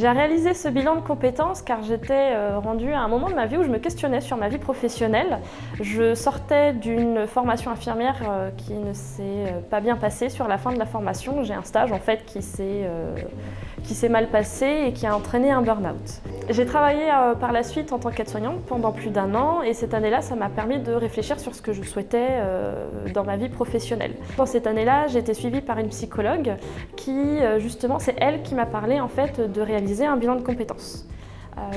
J'ai réalisé ce bilan de compétences car j'étais rendue à un moment de ma vie où je me questionnais sur ma vie professionnelle. Je sortais d'une formation infirmière qui ne s'est pas bien passée sur la fin de la formation. J'ai un stage en fait qui s'est mal passé et qui a entraîné un burn-out. J'ai travaillé par la suite en tant qu'aide-soignante pendant plus d'1 an et cette année-là, ça m'a permis de réfléchir sur ce que je souhaitais dans ma vie professionnelle. Dans cette année-là, j'ai été suivie par une psychologue qui, justement, c'est elle qui m'a parlé en fait de réaliser un bilan de compétences.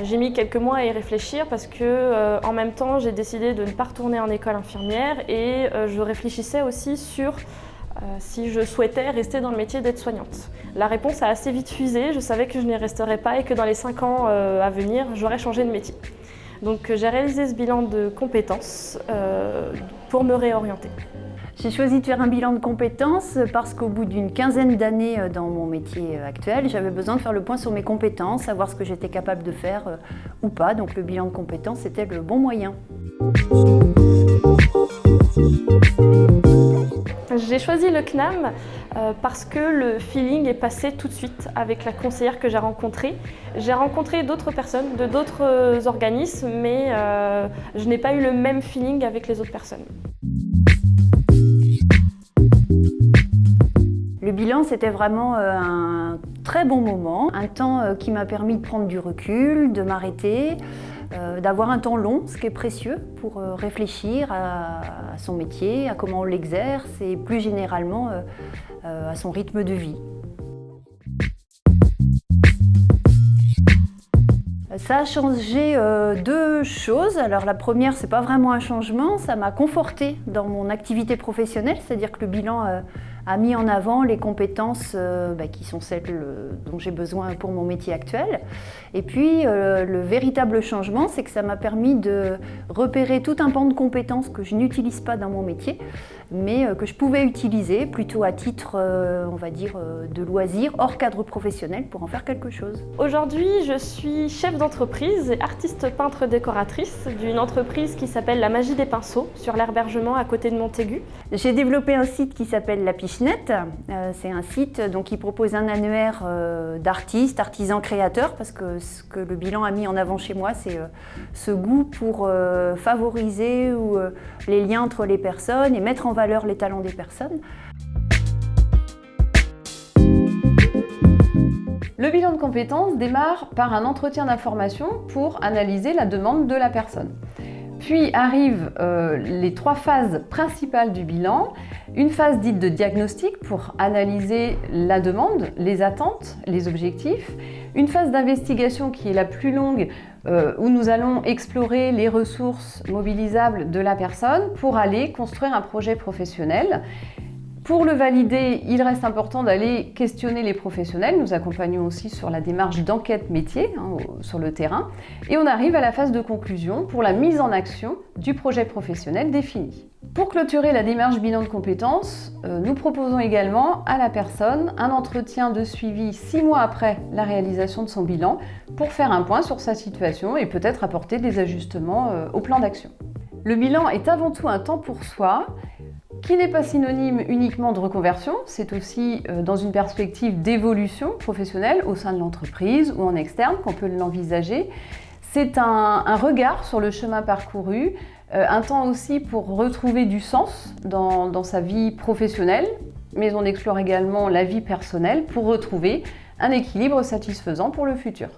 J'ai mis quelques mois à y réfléchir parce que, en même temps, j'ai décidé de ne pas retourner en école infirmière et je réfléchissais aussi sur si je souhaitais rester dans le métier d'aide-soignante. La réponse a assez vite fusé, je savais que je n'y resterais pas et que dans les 5 ans à venir, j'aurais changé de métier. Donc j'ai réalisé ce bilan de compétences pour me réorienter. J'ai choisi de faire un bilan de compétences parce qu'au bout d'une quinzaine d'années dans mon métier actuel, j'avais besoin de faire le point sur mes compétences, savoir ce que j'étais capable de faire ou pas. Donc le bilan de compétences était le bon moyen. J'ai choisi le CNAM parce que le feeling est passé tout de suite avec la conseillère que j'ai rencontrée. J'ai rencontré d'autres personnes de d'autres organismes, mais je n'ai pas eu le même feeling avec les autres personnes. Le bilan, c'était vraiment un très bon moment, un temps qui m'a permis de prendre du recul, de m'arrêter, d'avoir un temps long, ce qui est précieux pour réfléchir à son métier, à comment on l'exerce et plus généralement à son rythme de vie. Ça a changé 2 choses. Alors la première, c'est pas vraiment un changement, ça m'a confortée dans mon activité professionnelle, c'est-à-dire que le bilan a mis en avant les compétences qui sont celles dont j'ai besoin pour mon métier actuel. Et puis le véritable changement, c'est que ça m'a permis de repérer tout un pan de compétences que je n'utilise pas dans mon métier, mais que je pouvais utiliser plutôt à titre, on va dire, de loisir, hors cadre professionnel, pour en faire quelque chose. Aujourd'hui, je suis chef d'entreprise et artiste peintre décoratrice d'une entreprise qui s'appelle La Magie des Pinceaux, sur l'Herbergement à côté de Montaigu. J'ai développé un site qui s'appelle La Pichenette. C'est un site qui propose un annuaire d'artistes, artisans, créateurs, parce que ce que le bilan a mis en avant chez moi, c'est ce goût pour favoriser les liens entre les personnes et mettre en valeur les talents des personnes. Le bilan de compétences démarre par un entretien d'information pour analyser la demande de la personne. Puis arrivent les 3 phases principales du bilan. Une phase dite de diagnostic pour analyser la demande, les attentes, les objectifs. Une phase d'investigation qui est la plus longue où nous allons explorer les ressources mobilisables de la personne pour aller construire un projet professionnel. Pour le valider, il reste important d'aller questionner les professionnels. Nous accompagnons aussi sur la démarche d'enquête métier sur le terrain. Et on arrive à la phase de conclusion pour la mise en action du projet professionnel défini. Pour clôturer la démarche bilan de compétences, nous proposons également à la personne un entretien de suivi 6 mois après la réalisation de son bilan pour faire un point sur sa situation et peut-être apporter des ajustements au plan d'action. Le bilan est avant tout un temps pour soi, qui n'est pas synonyme uniquement de reconversion, c'est aussi dans une perspective d'évolution professionnelle au sein de l'entreprise ou en externe qu'on peut l'envisager. C'est un regard sur le chemin parcouru, un temps aussi pour retrouver du sens dans sa vie professionnelle, mais on explore également la vie personnelle pour retrouver un équilibre satisfaisant pour le futur.